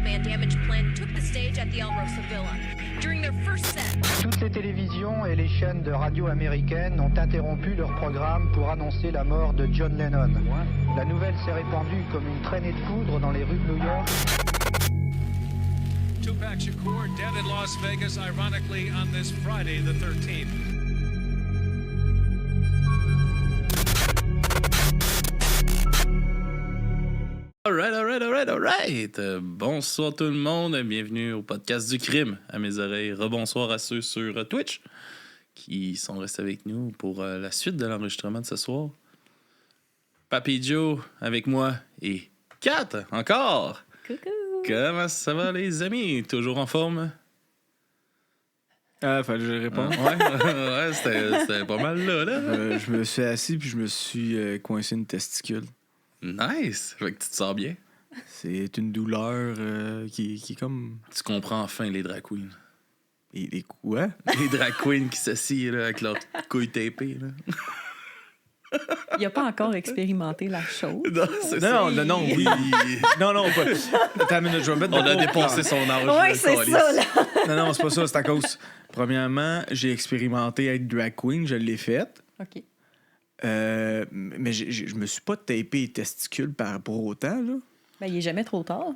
man damage plan took the stage at the El Rosa Villa. During their first set, toutes les télévisions et les chaînes de radio américaines ont interrompu leur programme pour annoncer la mort de John Lennon. La nouvelle s'est répandue comme une traînée de poudre dans les rues de New York. Tupac Shakur dead in Las Vegas, ironically on this Friday the 13th. Alright. Bonsoir tout le monde, bienvenue au podcast du crime à mes oreilles. Rebonsoir à ceux sur Twitch qui sont restés avec nous pour la suite de l'enregistrement de ce soir. Papy Joe avec moi et Kat encore. Coucou. Comment ça va les amis? Toujours en forme? Fallait que je réponde. Ouais, c'était pas mal là. Je me suis assis puis je me suis coincé une testicule. Nice! Fait que tu te sens bien. C'est une douleur qui est comme... Tu comprends enfin les drag queens. Les quoi? Les drag queens qui s'assient là, avec leurs couilles tapées. Là. Il n'a pas encore expérimenté la chose. Non, c'est ça. Non, oui. non, pas. Attends une minute, je vais mettre On a dépensé son âge. Oui, c'est ça, là. Non, c'est pas ça, c'est à cause... Premièrement, j'ai expérimenté être drag queen, je l'ai faite. OK. Mais je me suis pas tapé les testicules pour autant, là. Ben, il est jamais trop tard.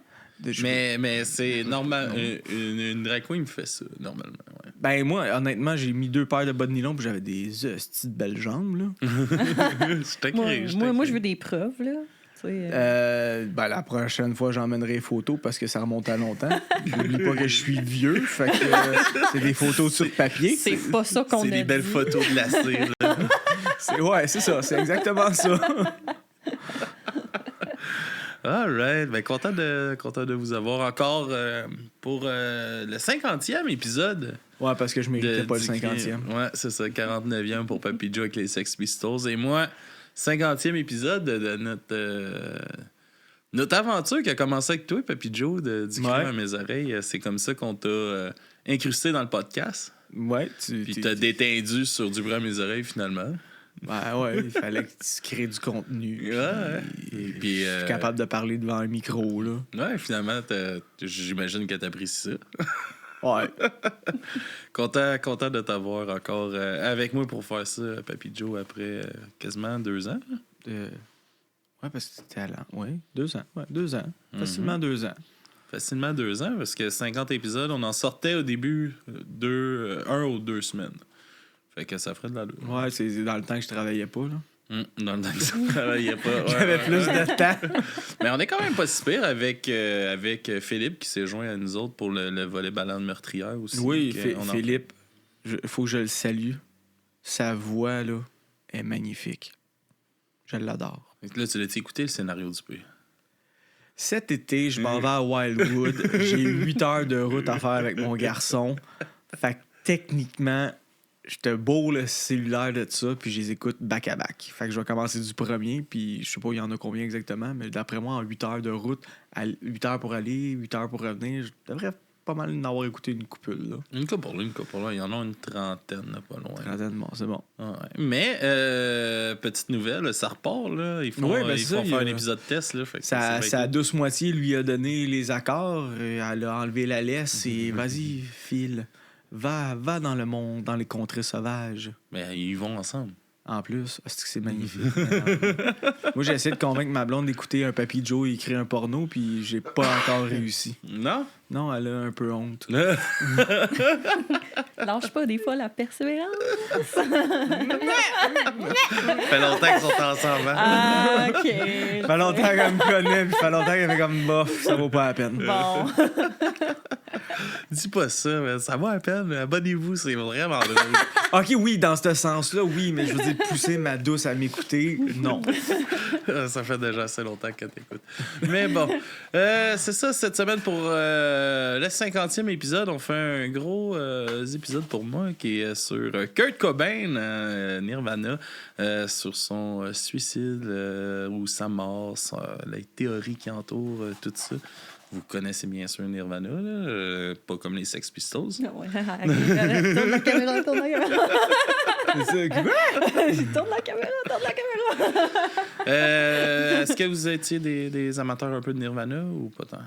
Mais c'est normal. Une drag queen fait ça, normalement. Ouais. Ben, moi, honnêtement, j'ai mis 2 paires de bas de nylon puis j'avais des hosties de belles jambes, là. Je t'écris. Moi, je veux des preuves, là. Ben, la prochaine fois, j'emmènerai les photos parce que ça remonte à longtemps. N'oublie pas que je suis vieux, fait que c'est des photos sur papier. C'est pas ça qu'on a C'est des belles dit. photos de la cire. Là. C'est ça, c'est exactement ça. All right. Ben, content de vous avoir encore pour le 50e épisode. Ouais, parce que je méritais pas le 50e. Ouais, c'est ça, 49e pour Papy Joe avec les Sex Pistols. Et moi, 50e épisode de notre aventure qui a commencé avec toi, Papy Joe, du crime à mes oreilles. C'est comme ça qu'on t'a incrusté dans le podcast. Ouais, Puis t'as détendu sur du bruit à mes oreilles, finalement. Ben ouais, il fallait que tu crées du contenu. Ouais. Et puis je suis capable de parler devant un micro, là. Ouais, finalement, j'imagine que t'apprécies ça. Ouais. Content de t'avoir encore avec moi pour faire ça, Papy Joe, après quasiment 2 ans. Ouais, parce que c'était talent. Oui, 2 ans. Ouais, 2 ans. Facilement 2 ans. Facilement 2 ans, parce que 50 épisodes, on en sortait au début 1 ou 2 semaines. Fait que ça ferait de l'allure. Ouais, c'est dans le temps que je travaillais pas, là. Dans le temps que ça travaillait pas. Ouais, J'avais plus de temps. Mais on est quand même pas si pire avec Philippe qui s'est joint à nous autres pour le volet ballon meurtrière aussi. Oui, Philippe, faut que je le salue. Sa voix, là, est magnifique. Je l'adore. Là, tu l'as écouté, le scénario du P. Cet été, je m'en vais à Wildwood. J'ai 8 heures de route à faire avec mon garçon. Fait que techniquement, j'étais beau le cellulaire de ça, puis je les écoute back-à-back. Fait que je vais commencer du premier, puis je sais pas il y en a combien exactement, mais d'après moi, en 8 heures de route, 8 heures pour aller, 8 heures pour revenir, je devrais pas mal en avoir écouté une coupule, là. Une couple. Il y en a une trentaine, là, pas loin. Bon, c'est bon. Ouais. Mais, petite nouvelle, ça repart, là. Ils font faire un épisode test, là. Fait que sa douce moitié lui a donné les accords, elle a enlevé la laisse et vas-y, file. Va dans le monde, dans les contrées sauvages. Mais ils vont ensemble. En plus, c'est magnifique. Moi, j'ai essayé de convaincre ma blonde d'écouter un Papy Joe écrire un porno, puis j'ai pas encore réussi. Non? Non, elle a un peu honte. Lâche pas des fois la persévérance. Ça fait longtemps qu'ils sont ensemble, hein? Ah, OK. Ça fait longtemps qu'elle me connaît, puis ça fait longtemps qu'elle fait comme bof, ça vaut pas la peine. Bon. Dis pas ça, mais ça vaut la peine. Abonnez-vous, c'est vraiment drôle. OK, oui, dans ce sens-là, oui, mais je veux dire, pousser ma douce à m'écouter, non. Ça fait déjà assez longtemps qu'elle t'écoute. Mais bon, c'est ça, cette semaine pour le 50e épisode, on fait un gros épisode pour moi qui est sur Kurt Cobain, Nirvana, sur son suicide ou sa mort, les théories qui entourent tout ça. Vous connaissez bien sûr Nirvana, là, pas comme les Sex Pistols. Ouais, tourne la caméra. C'est ça. Tourne la caméra. Est-ce que vous étiez des amateurs un peu de Nirvana ou pas tant?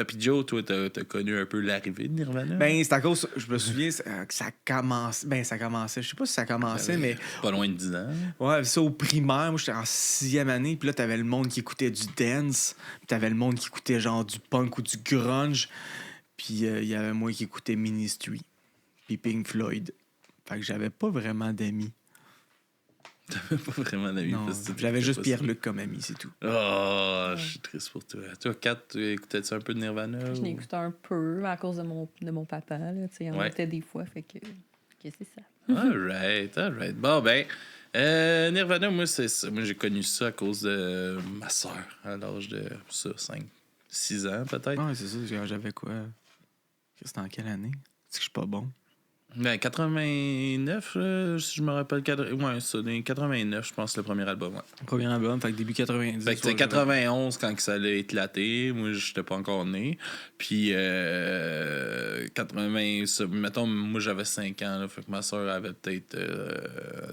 Puis Joe, toi, t'as connu un peu l'arrivée de Nirvana? Ben, c'est à cause, je me souviens que ça commence. Ben, ça commençait. Je sais pas si ça commençait, mais. Pas loin de 10 ans. Ouais, ça au primaire. Moi, j'étais en 6e année. Puis là, t'avais le monde qui écoutait du dance. Puis t'avais le monde qui écoutait genre du punk ou du grunge. Puis il y avait moi qui écoutais Ministry. Puis Pink Floyd. Fait que j'avais pas vraiment d'amis. T'avais pas vraiment d'amis. Non, parce que j'avais juste pas ça. Pierre-Luc comme ami, c'est tout. Oh, je suis triste pour toi. Toi, Kat, tu écoutais-tu un peu de Nirvana? Je ou- l'écoutais un peu à cause de mon papa. Là, il en Ouais. écoutait des fois, fait que c'est ça. Alright. Bon, ben, Nirvana, moi, c'est ça. Moi, j'ai connu ça à cause de ma soeur, à l'âge de 5-6 ans, peut-être. Ouais, c'est ça. J'avais quoi? C'était en quelle année? C'est que je suis pas bon. Ben, 89, si je me rappelle. Ouais, ça, dans 89, je pense, le premier album. Ouais. Premier album, fait que début 90. Fait que c'était 91 quand que ça allait éclater. Moi, j'étais pas encore né. Puis, 80, mettons, moi, j'avais 5 ans. Là, fait que ma soeur avait peut-être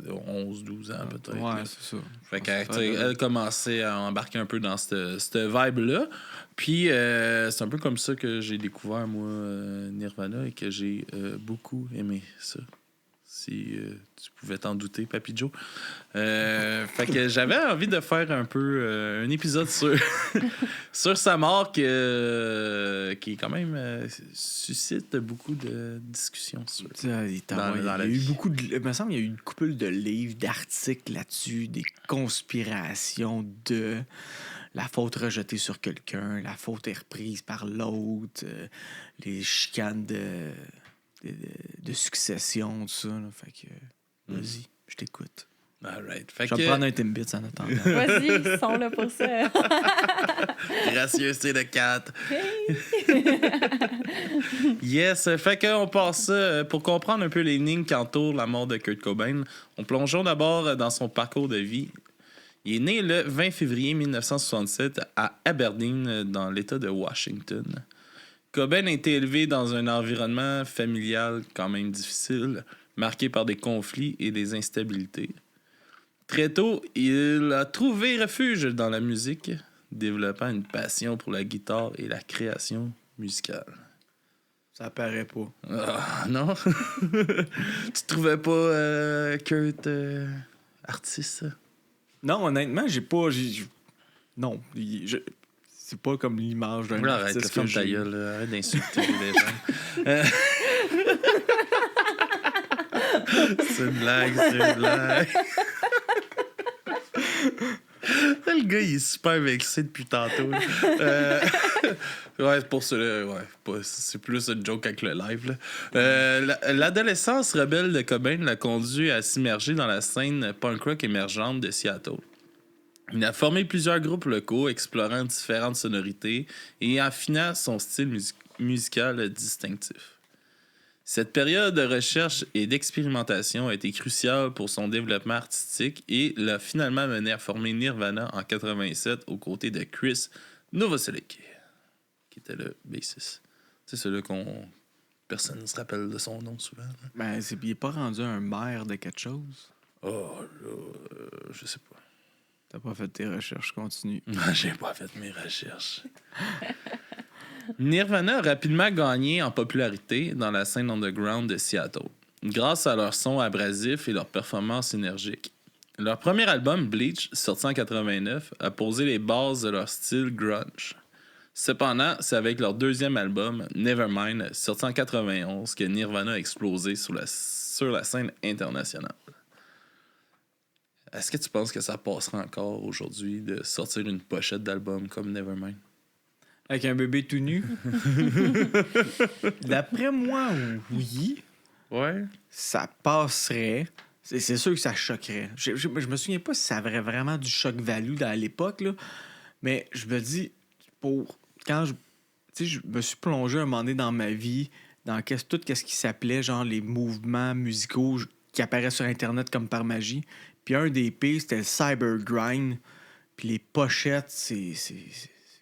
11-12 ans, peut-être. Ouais, là. c'est ça. Fait qu'elle elle commençait à embarquer un peu dans cette vibe-là. Puis, c'est un peu comme ça que j'ai découvert, moi, Nirvana et que j'ai beaucoup aimé ça. Si tu pouvais t'en douter, Papy Joe. Fait que j'avais envie de faire un peu un épisode sur, sur sa mort qui quand même suscite beaucoup de discussions sur. Il y a la eu vie. beaucoup de. Il me semble qu'il y a eu une couple de livres, d'articles là-dessus, des conspirations de la faute rejetée sur quelqu'un, la faute est reprise par l'autre, les chicanes de succession, tout ça. Là. Fait que, vas-y, je t'écoute. Alright. Fait Je vais me prendre un Timbits en attendant. Vas-y, ils sont là pour ça. gracieuseté de 4. Yes, fait qu'on passe pour comprendre un peu l'énigme qui entoure la mort de Kurt Cobain. On plongeons d'abord dans son parcours de vie. Il est né le 20 février 1967 à Aberdeen, dans l'État de Washington. Cobain a été élevé dans un environnement familial quand même difficile, marqué par des conflits et des instabilités. Très tôt, il a trouvé refuge dans la musique, développant une passion pour la guitare et la création musicale. Ça paraît pas. Ah, non? Tu trouvais pas Kurt artiste? Non, honnêtement, j'ai pas. Non. C'est pas comme l'image d'un Arrête, artiste que ferme ta j'ai. gueule, là. Arrête d'insulter les gens. C'est une blague. Le gars, il est super vexé depuis tantôt. Ouais, pour cela, ouais. C'est plus une joke avec le live. Là. L'adolescence rebelle de Cobain l'a conduit à s'immerger dans la scène punk rock émergente de Seattle. Il a formé plusieurs groupes locaux, explorant différentes sonorités et affinant son style musical distinctif. Cette période de recherche et d'expérimentation a été cruciale pour son développement artistique et l'a finalement mené à former Nirvana en 87 aux côtés de Chris Novoselic, qui était le bassiste. C'est celui qu'on... Personne ne se rappelle de son nom souvent. Là. Ben, il est pas rendu un maire de quelque chose. Oh, là, je sais pas. T'as pas fait tes recherches, continue. J'ai pas fait mes recherches. Nirvana a rapidement gagné en popularité dans la scène underground de Seattle, grâce à leur son abrasif et leur performance énergique. Leur premier album, Bleach, sorti en 89, a posé les bases de leur style grunge. Cependant, c'est avec leur deuxième album, Nevermind, sorti en 91, que Nirvana a explosé sur la scène internationale. Est-ce que tu penses que ça passera encore aujourd'hui de sortir une pochette d'album comme Nevermind? Avec un bébé tout nu? D'après moi, oui. Ouais. Ça passerait. C'est sûr que ça choquerait. Je me souviens pas si ça avait vraiment du shock value à l'époque, là. Mais je me dis, quand je me suis plongé un moment donné dans ma vie, dans tout ce qui s'appelait genre les mouvements musicaux qui apparaissent sur Internet comme par magie. Puis un des pires, c'était le cyber grind. Puis les pochettes,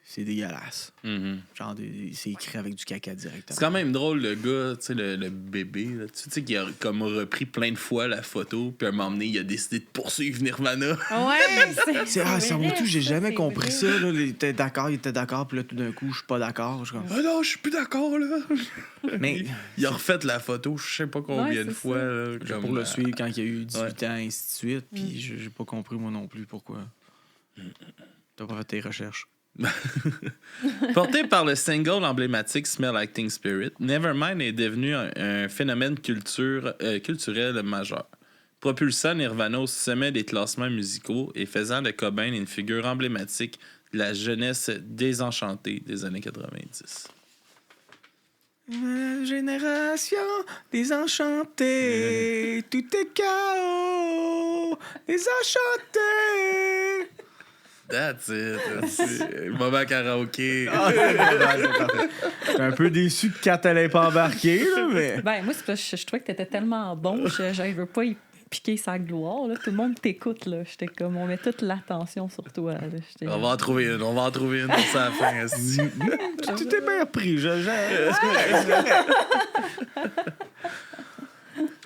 c'est dégueulasse. Mhm. Genre, c'est écrit avec du caca directement. C'est quand même drôle, le gars, tu sais, le bébé, là, tu sais, qui a comme repris plein de fois la photo, puis à un moment donné, il a décidé de poursuivre Nirvana. Ouais, C'est mon tout, j'ai jamais c'est compris vrai. ça. Là. Il était d'accord, puis là, tout d'un coup, je suis pas d'accord. Je suis comme... Ah non, je suis plus d'accord, là. Mais Il a refait la photo, je sais pas combien Ouais, de c'est fois. ça. Là, Juste comme, pour le suivre quand il a eu 18 ouais. ans, et ainsi de suite. Puis j'ai pas compris, moi non plus, pourquoi. T'as pas fait tes recherches. Porté par le single emblématique Smell Like Teen Spirit, Nevermind est devenu un phénomène culturel majeur, propulsant Nirvana au sommet des classements musicaux et faisant de Cobain une figure emblématique de la jeunesse désenchantée des années 90. Génération désenchantée, tout est chaos, désenchanté. That's it. C'est moment karaoké. J'étais un peu déçu que Kat allait pas embarquer, là, mais... Ben, moi, c'est parce que je trouvais que t'étais tellement bon, j'arrive pas à y piquer sa gloire. Là. Tout le monde t'écoute. Là. J'étais comme, on met toute l'attention sur toi. Là. J'étais- On va en trouver une pour ça à la fin. esti. Tu t'es bien repris,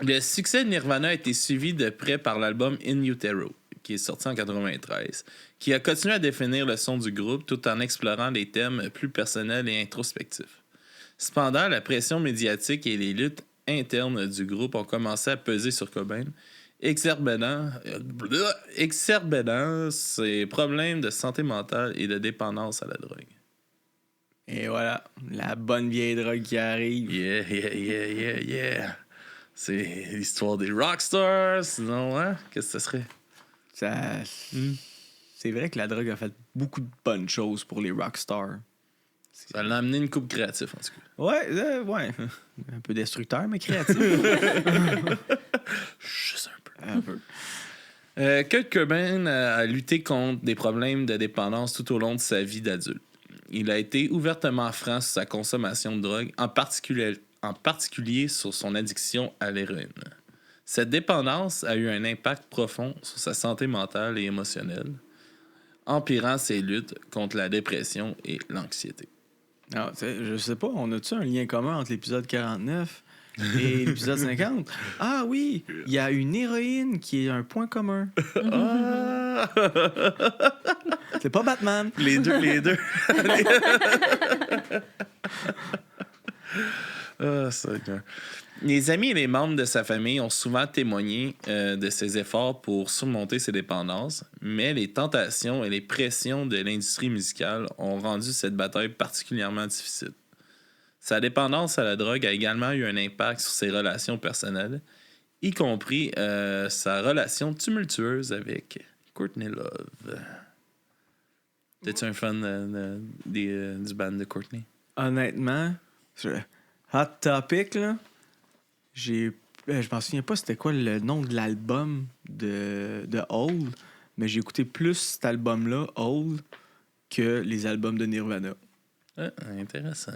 Le succès de Nirvana a été suivi de près par l'album In Utero, qui est sorti en 93, qui a continué à définir le son du groupe tout en explorant des thèmes plus personnels et introspectifs. Cependant, la pression médiatique et les luttes internes du groupe ont commencé à peser sur Cobain, exacerbant ses problèmes de santé mentale et de dépendance à la drogue. Et voilà, la bonne vieille drogue qui arrive. Yeah. C'est l'histoire des rockstars, sinon, hein? Qu'est-ce que ce serait? Ça... C'est vrai que la drogue a fait beaucoup de bonnes choses pour les rockstars. Ça l'a amené une coupe créative, en tout cas. Ouais. Un peu destructeur, mais créatif. Juste un peu. Un peu. Kurt Cobain a lutté contre des problèmes de dépendance tout au long de sa vie d'adulte. Il a été ouvertement franc sur sa consommation de drogue, en particulier sur son addiction à l'héroïne. Cette dépendance a eu un impact profond sur sa santé mentale et émotionnelle, empirant ses luttes contre la dépression et l'anxiété. Non, je sais pas, on a-tu un lien commun entre l'épisode 49 et l'épisode 50? Ah oui, il y a une héroïne qui est un point commun. Ah! C'est pas Batman. Les deux. Ah, ça, gars. Les amis et les membres de sa famille ont souvent témoigné de ses efforts pour surmonter ses dépendances, mais les tentations et les pressions de l'industrie musicale ont rendu cette bataille particulièrement difficile. Sa dépendance à la drogue a également eu un impact sur ses relations personnelles, y compris sa relation tumultueuse avec Courtney Love. T'es-tu un fan du band de Courtney? Honnêtement, Hot Topic, là, je m'en souviens pas c'était quoi le nom de l'album de Old, mais j'ai écouté plus cet album-là, Old, que les albums de Nirvana. Ah, intéressant.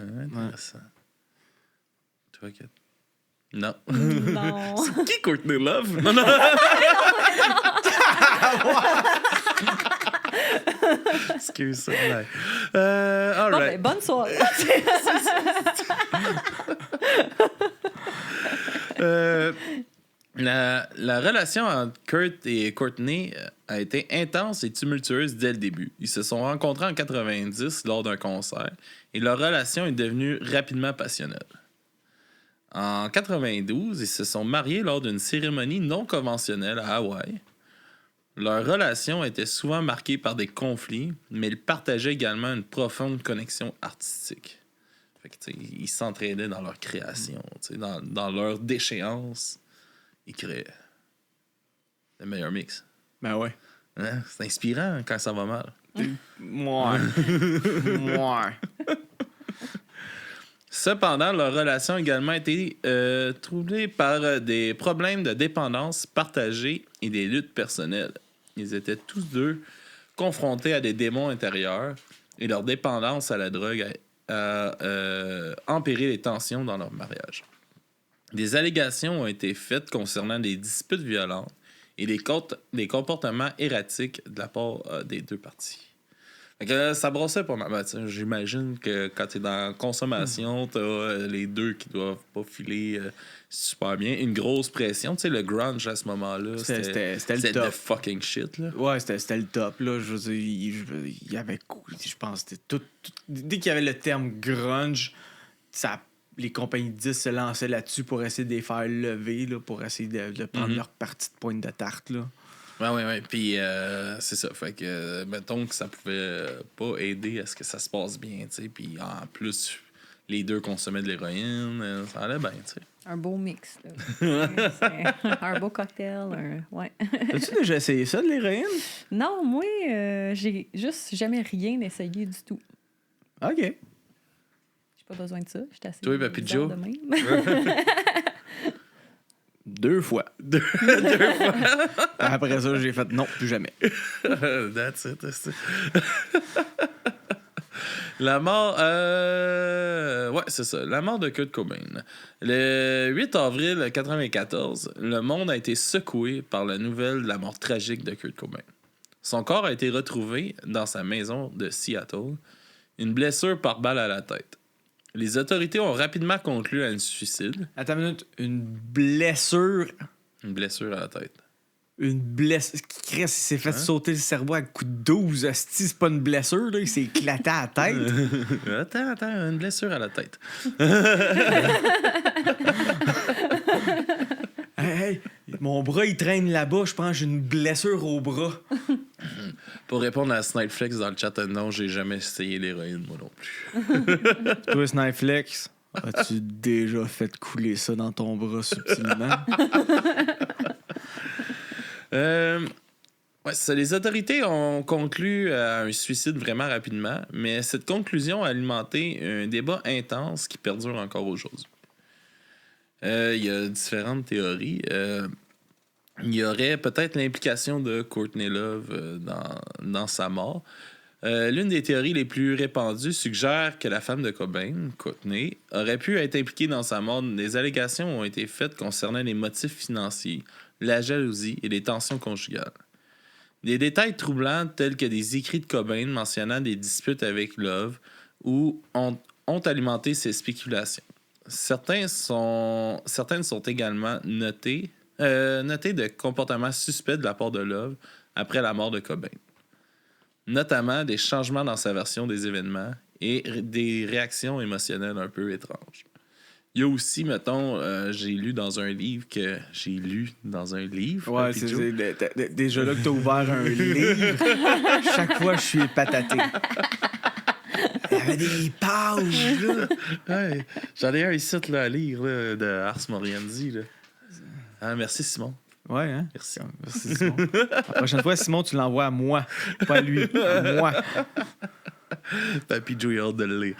Toi, Kat? Non. Non. Qui Courtney Love? Non. Excuse ça. All Bon, right. ben, bonne soirée. La relation entre Kurt et Courtney a été intense et tumultueuse dès le début. Ils se sont rencontrés en 90 lors d'un concert et leur relation est devenue rapidement passionnelle. En 92, ils se sont mariés lors d'une cérémonie non conventionnelle à Hawaï. Leur relation était souvent marquée par des conflits, mais ils partageaient également une profonde connexion artistique. Fait que, ils s'entraidaient dans leur création, dans leur déchéance. Ils créaient le meilleur mix. Ben ouais. Hein? C'est inspirant quand ça va mal. Moi. Cependant, leur relation a également été troublée par des problèmes de dépendance partagée et des luttes personnelles. Ils étaient tous deux confrontés à des démons intérieurs et leur dépendance à la drogue a empiré les tensions dans leur mariage. Des allégations ont été faites concernant des disputes violentes et des comportements erratiques de la part des deux parties. Fait que ça brassait pas mal. Ben, j'imagine que quand t'es dans la consommation, t'as les deux qui doivent pas filer super bien. Une grosse pression. Tu sais, le grunge à ce moment-là, C'était le c'était top. de fucking shit. Là. Ouais, c'était le top, là. Je veux dire, il y avait... Je pense que c'était tout... Dès qu'il y avait le terme grunge, les compagnies de disques se lançaient là-dessus pour essayer de les faire lever, là, pour essayer de prendre leur partie de pointe de tarte, là. Ouais. Puis c'est ça. Fait que, mettons que ça pouvait pas aider à ce que ça se passe bien, tu sais. Puis en plus, les deux consommaient de l'héroïne. Ça allait bien, tu sais. Un beau mix. Là. Un beau cocktail. Ouais. As-tu déjà essayé ça, de l'héroïne? Non, moi, j'ai juste jamais rien essayé du tout. OK. J'ai pas besoin de ça. J'étais assez Toi, Papy bizarre Joe? de même. 2 fois. Après ça, j'ai fait non, plus jamais. That's it. La mort... Ouais, c'est ça. La mort de Kurt Cobain. Le 8 avril 1994, le monde a été secoué par la nouvelle de la mort tragique de Kurt Cobain. Son corps a été retrouvé dans sa maison de Seattle, une blessure par balle à la tête. Les autorités ont rapidement conclu à un suicide. Attends une minute. Une blessure... Une blessure à la tête. Une blessure... Chris, il s'est fait sauter le cerveau à coup de 12. Asti, c'est pas une blessure, là. Il s'est éclaté à la tête. Attends, une blessure à la tête. Hey, mon bras, il traîne là-bas. Je pense que j'ai une blessure au bras. Pour répondre à Snipeflex dans le chat, non, j'ai jamais essayé l'héroïne, moi non plus. Toi, Snipeflex, as-tu déjà fait couler ça dans ton bras subtilement? Ouais, ça, les autorités ont conclu à un suicide vraiment rapidement, mais cette conclusion a alimenté un débat intense qui perdure encore aujourd'hui. Il y a différentes théories. Il y aurait peut-être l'implication de Courtney Love dans sa mort. L'une des théories les plus répandues suggère que la femme de Cobain, Courtney, aurait pu être impliquée dans sa mort. Des allégations ont été faites concernant les motifs financiers, la jalousie et les tensions conjugales. Des détails troublants tels que des écrits de Cobain mentionnant des disputes avec Love ont alimenté ces spéculations. Certaines sont également notées de comportements suspects de la part de Love après la mort de Cobain. Notamment des changements dans sa version des événements et des réactions émotionnelles un peu étranges. Il y a aussi, mettons, j'ai lu dans un livre. Ouais, c'est déjà là que t'as ouvert un livre. Chaque fois, je suis épataté. Il y avait des pages, là. Ouais, j'en ai un ici là, à lire là, de Ars Moriendi. Là. Ah, merci, Simon. Ouais, hein? Merci. Merci, Simon. La prochaine fois, Simon, tu l'envoies à moi, pas à lui, à moi. Papy Joe, il a hâte de le lire.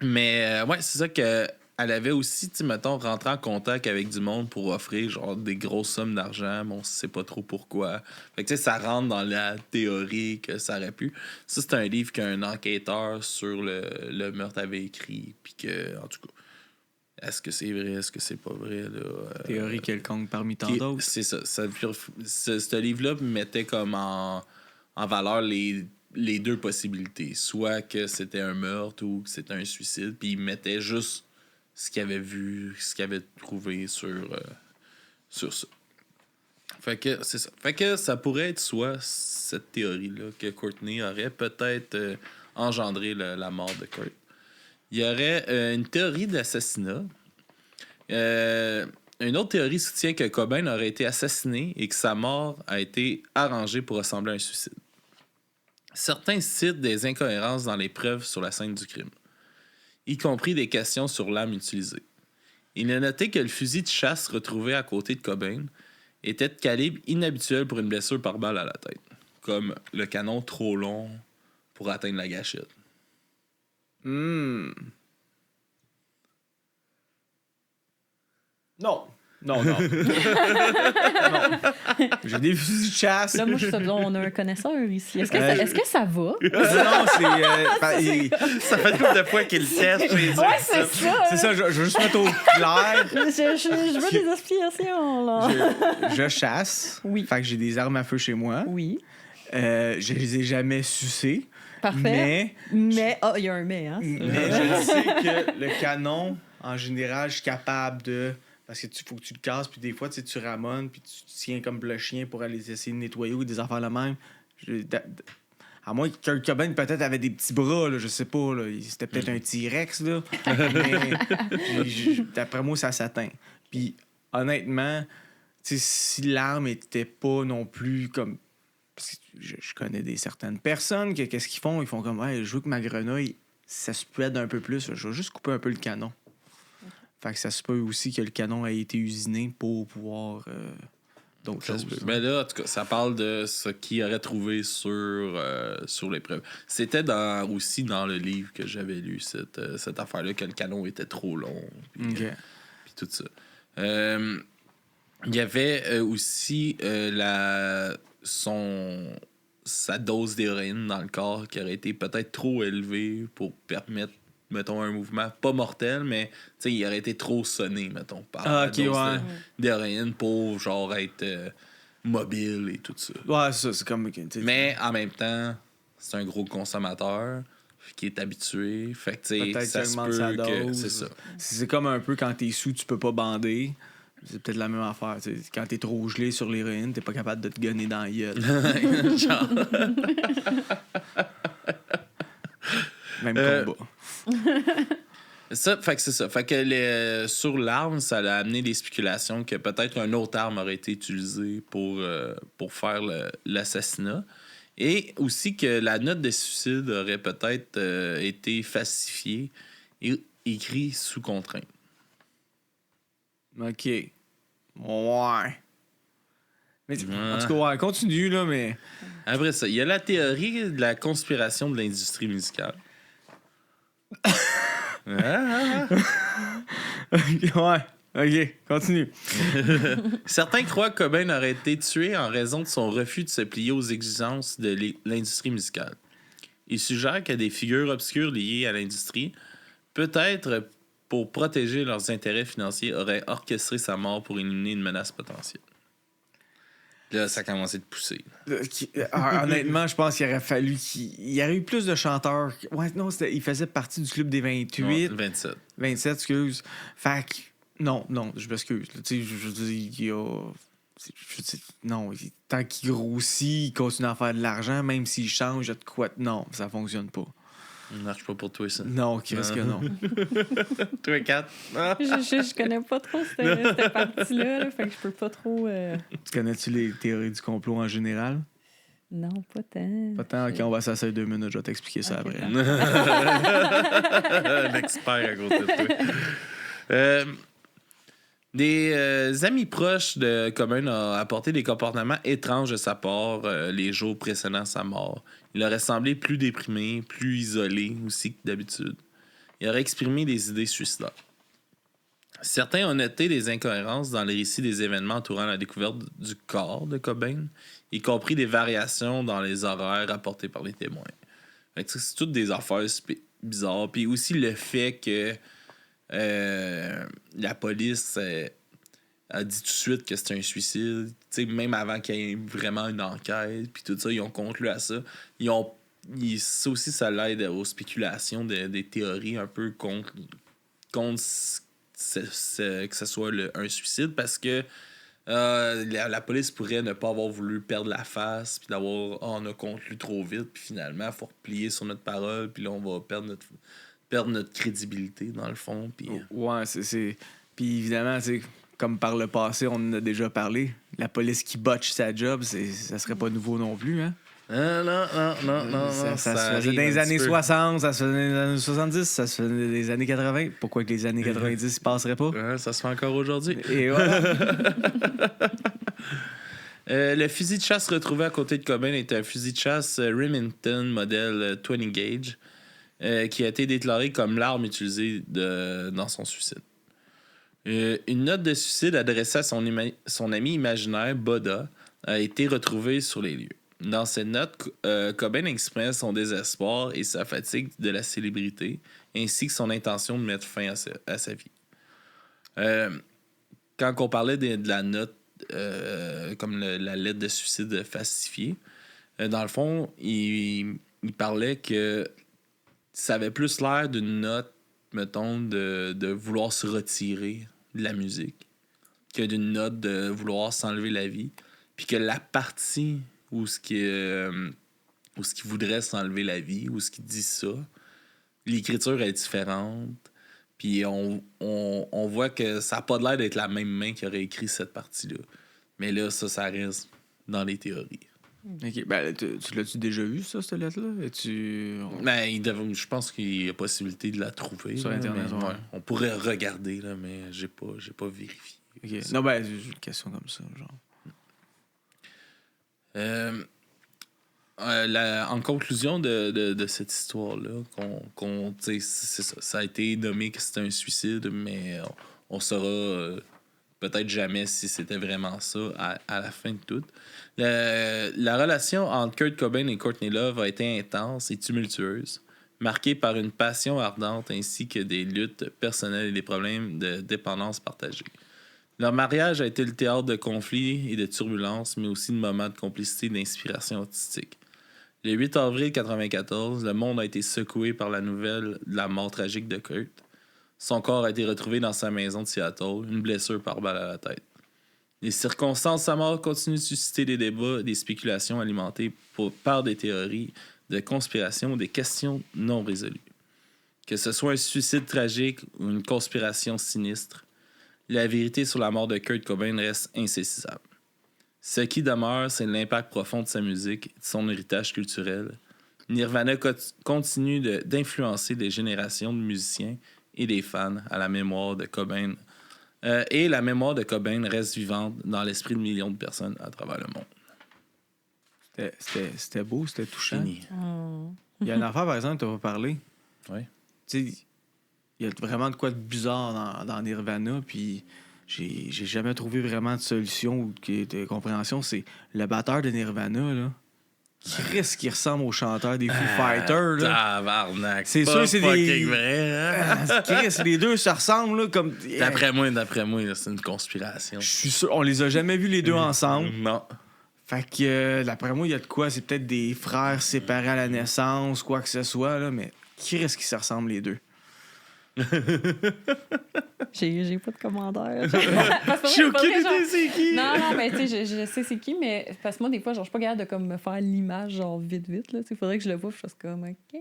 Mais ouais, c'est ça qu'elle avait aussi, tu sais, mettons, rentré en contact avec du monde pour offrir genre des grosses sommes d'argent, mais on sait pas trop pourquoi. Fait que tu sais, ça rentre dans la théorie que ça aurait pu. Ça, c'est un livre qu'un enquêteur sur le meurtre avait écrit, puis que, en tout cas, est-ce que c'est vrai, est-ce que c'est pas vrai, là? Théorie quelconque parmi tant d'autres. C'est ça. Ce livre-là mettait comme en valeur les deux possibilités. Soit que c'était un meurtre ou que c'était un suicide. Puis il mettait juste ce qu'il avait vu, ce qu'il avait trouvé sur ça. Fait que c'est ça. Fait que ça pourrait être soit cette théorie-là que Courtney aurait peut-être engendré la mort de Kurt. Il y aurait une théorie d'assassinat. Une autre théorie soutient que Cobain aurait été assassiné et que sa mort a été arrangée pour ressembler à un suicide. Certains citent des incohérences dans les preuves sur la scène du crime, y compris des questions sur l'arme utilisée. Il est noté que le fusil de chasse retrouvé à côté de Cobain était de calibre inhabituel pour une blessure par balle à la tête, comme le canon trop long pour atteindre la gâchette. Non. Non. J'ai des fusils de chasse. Là, moi, je suis on a un connaisseur ici. Est-ce que ça va? Non, c'est... Ça fait une couple de fois qu'il le teste. Ouais, c'est ça. C'est ça, je veux juste mettre au clair. Je veux des explications, là. Je chasse. Oui. Fait que j'ai des armes à feu chez moi. Oui. Je les ai jamais sucés. Parfait. Mais, il y a un mais, hein? Mais je sais que le canon, en général, je suis capable de... Parce que faut que tu le casses, puis des fois, tu ramones, puis tu tiens comme le chien pour aller essayer de nettoyer ou des affaires la même. À moins que Kurt Cobain, peut-être, avait des petits bras, là, je sais pas. Là. C'était peut-être un T-Rex, là. Mais d'après moi, ça s'atteint. Puis, honnêtement, si l'arme était pas non plus comme... Parce que je connais certaines personnes que qu'est-ce qu'ils font? Ils font comme, ouais, je veux que ma grenouille, ça se pède un peu plus. Je vais juste couper un peu le canon. Fait que ça se peut aussi que le canon ait été usiné pour pouvoir d'autres choses. Mais là, en tout cas, ça parle de ce qu'il aurait trouvé sur l'épreuve. C'était aussi dans le livre que j'avais lu, cette affaire-là, que le canon était trop long. Puis tout ça. Il y avait aussi sa dose d'héroïne dans le corps qui aurait été peut-être trop élevée pour permettre, mettons, un mouvement pas mortel, mais il aurait été trop sonné, mettons, par la dose d'héroïne pour genre être mobile et tout ça. Ouais, c'est comme... Mais en même temps, c'est un gros consommateur qui est habitué. Fait que peut-être ça se peut sa que dose. c'est ça. C'est comme un peu quand t'es sous, tu peux pas bander. C'est peut-être la même affaire. Quand t'es trop gelé sur l'héroïne, t'es pas capable de te gonner dans la gueule. Genre. Même combat. Fait que c'est ça. Fait que sur l'arme, ça a amené des spéculations que peut-être une autre arme aurait été utilisée pour faire l'assassinat. Et aussi que la note de suicide aurait peut-être été falsifiée et écrite sous contrainte. OK. Ouais. Mais, en tout cas, ouais, continue, là, mais... Après ça, il y a la théorie de la conspiration de l'industrie musicale. Ouais. OK, continue. Certains croient que Cobain aurait été tué en raison de son refus de se plier aux exigences de l'industrie musicale. Ils suggèrent que des figures obscures liées à l'industrie, peut-être pour protéger leurs intérêts financiers, auraient orchestré sa mort pour éliminer une menace potentielle. Là, ça a commencé de pousser. Honnêtement, je pense qu'il aurait fallu qu'il y aurait eu plus de chanteurs. Ouais, non, il faisait partie du club des 28. Non, 27. 27, excuse. Fait que, non, je m'excuse. Tu sais, je dis, il y a... non, tant qu'il grossit, il continue à faire de l'argent, même s'il change de quoi. Non, ça fonctionne pas. Ça marche pas pour toi, ça. Non, qu'est-ce que non. Toi, 4. Je connais pas trop cette partie-là, là, fait que je peux pas trop... Tu connais-tu les théories du complot en général? Non, pas tant. Pas tant, ok, on va s'asseoir 2 minutes, je vais t'expliquer ça après. L'expert à côté de toi. Des amis proches de Cobain ont apporté des comportements étranges de sa part les jours précédant sa mort. Il aurait semblé plus déprimé, plus isolé aussi que d'habitude. Il aurait exprimé des idées suicidaires. Certains ont noté des incohérences dans les récits des événements entourant la découverte du corps de Cobain, y compris des variations dans les horaires rapportés par les témoins. Fait que c'est toutes des affaires bizarres. Puis aussi le fait que la police a dit tout de suite que c'était un suicide. T'sais, même avant qu'il y ait vraiment une enquête, puis tout ça, ils ont conclu à ça. Ça aussi, ça l'aide aux spéculations des théories un peu contre que ce soit un suicide, parce que la police pourrait ne pas avoir voulu perdre la face, puis on a conclu trop vite, puis finalement, il faut replier sur notre parole, puis là, on va perdre notre crédibilité, dans le fond. Puis ouais, c'est... Puis évidemment, c'est comme par le passé, on en a déjà parlé. La police qui botche sa job, ça serait pas nouveau non plus, hein? Non. Ça se faisait dans les années 60, ça se faisait dans les années 70, ça se faisait dans les années 80. Pourquoi que les années 90 ne passeraient pas? Ça se fait encore aujourd'hui. Et voilà. Le fusil de chasse retrouvé à côté de Cobain est un fusil de chasse Remington modèle 20 gauge qui a été déclaré comme l'arme utilisée dans son suicide. Une note de suicide adressée à son ami imaginaire, Boda, a été retrouvée sur les lieux. Dans cette note, Cobain exprimait son désespoir et sa fatigue de la célébrité, ainsi que son intention de mettre fin à sa vie. Quand on parlait de la note, comme la lettre de suicide falsifiée, Dans le fond, il parlait que ça avait plus l'air d'une note, mettons, de vouloir se retirer de la musique que d'une note de vouloir s'enlever la vie. Puis que la partie où ce qui voudrait s'enlever la vie, où ce qui dit ça, l'écriture est différente. Puis on voit que ça n'a pas l'air d'être la même main qui aurait écrit cette partie-là. Mais là, ça reste dans les théories. OK. Ben, tu l'as-tu déjà vu, ça, cette lettre-là? Ben, je pense qu'il y a possibilité de la trouver. Sur là, Internet, mais, ouais. on pourrait regarder, là, mais j'ai pas vérifié. OK. Non, ben, c'est une question comme ça, genre. En conclusion de cette histoire-là, c'est ça a été nommé que c'était un suicide, mais on saura peut-être jamais si c'était vraiment ça à la fin de tout. La relation entre Kurt Cobain et Courtney Love a été intense et tumultueuse, marquée par une passion ardente ainsi que des luttes personnelles et des problèmes de dépendance partagée. Leur mariage a été le théâtre de conflits et de turbulences, mais aussi de moments de complicité et d'inspiration artistique. Le 8 avril 1994, le monde a été secoué par la nouvelle de la mort tragique de Kurt. Son corps a été retrouvé dans sa maison de Seattle, une blessure par balle à la tête. Les circonstances de sa mort continuent de susciter des débats et des spéculations alimentées par des théories de conspiration ou des questions non résolues. Que ce soit un suicide tragique ou une conspiration sinistre, la vérité sur la mort de Kurt Cobain reste insaisissable. Ce qui demeure, c'est l'impact profond de sa musique et de son héritage culturel. Nirvana continue d'influencer des générations de musiciens et des fans à la mémoire de Cobain. Et la mémoire de Cobain reste vivante dans l'esprit de millions de personnes à travers le monde. C'était beau, c'était touchant. Fini. Il y a une affaire, par exemple, tu n'as pas parlé. Oui. Tu sais, il y a vraiment de quoi de bizarre dans Nirvana, puis j'ai jamais trouvé vraiment de solution ou de compréhension. C'est le batteur de Nirvana, là. Qui ressemble au chanteur des Foo Fighters, là. Tabarnak. C'est pas sûr, c'est fucking des- vrai, hein? Chris, les deux se ressemblent, là, comme. D'après moi, là, c'est une conspiration. Je suis sûr, on les a jamais vus les deux ensemble. Non. Fait que, d'après moi, il y a de quoi. C'est peut-être des frères séparés à la naissance, quoi que ce soit, là, mais qui reste qui se ressemblent les deux? J'ai pas de commentaire. Je suis aucune idée c'est qui. Non, mais tu sais, je sais c'est qui, mais parce que moi, des fois, genre, je suis pas capable de comme, me faire l'image, genre, vite, là. Il faudrait que je le vois, je fasse comme, OK, tu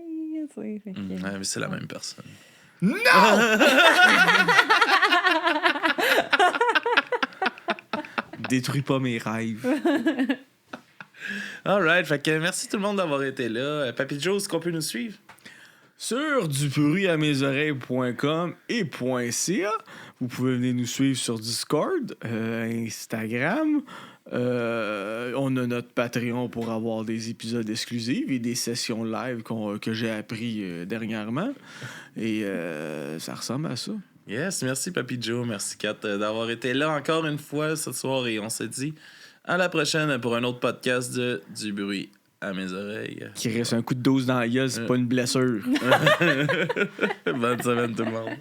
sais. Fait que- Ouais, mais c'est la même personne. Détruis pas mes rêves. Alright, fait que merci tout le monde d'avoir été là. Papy Joe, est-ce qu'on peut nous suivre? Sur dubruitamesoreilles.com et .ca. Vous pouvez venir nous suivre sur Discord, Instagram. On a notre Patreon pour avoir des épisodes exclusifs et des sessions live que j'ai appris dernièrement. Et ça ressemble à ça. Yes, merci Papy Joe, merci Kat d'avoir été là encore une fois cette soirée. On se dit à la prochaine pour un autre podcast de Du bruit à mes oreilles. Qui reste un coup de dose dans la gueule, c'est pas une blessure. Bonne semaine tout le monde.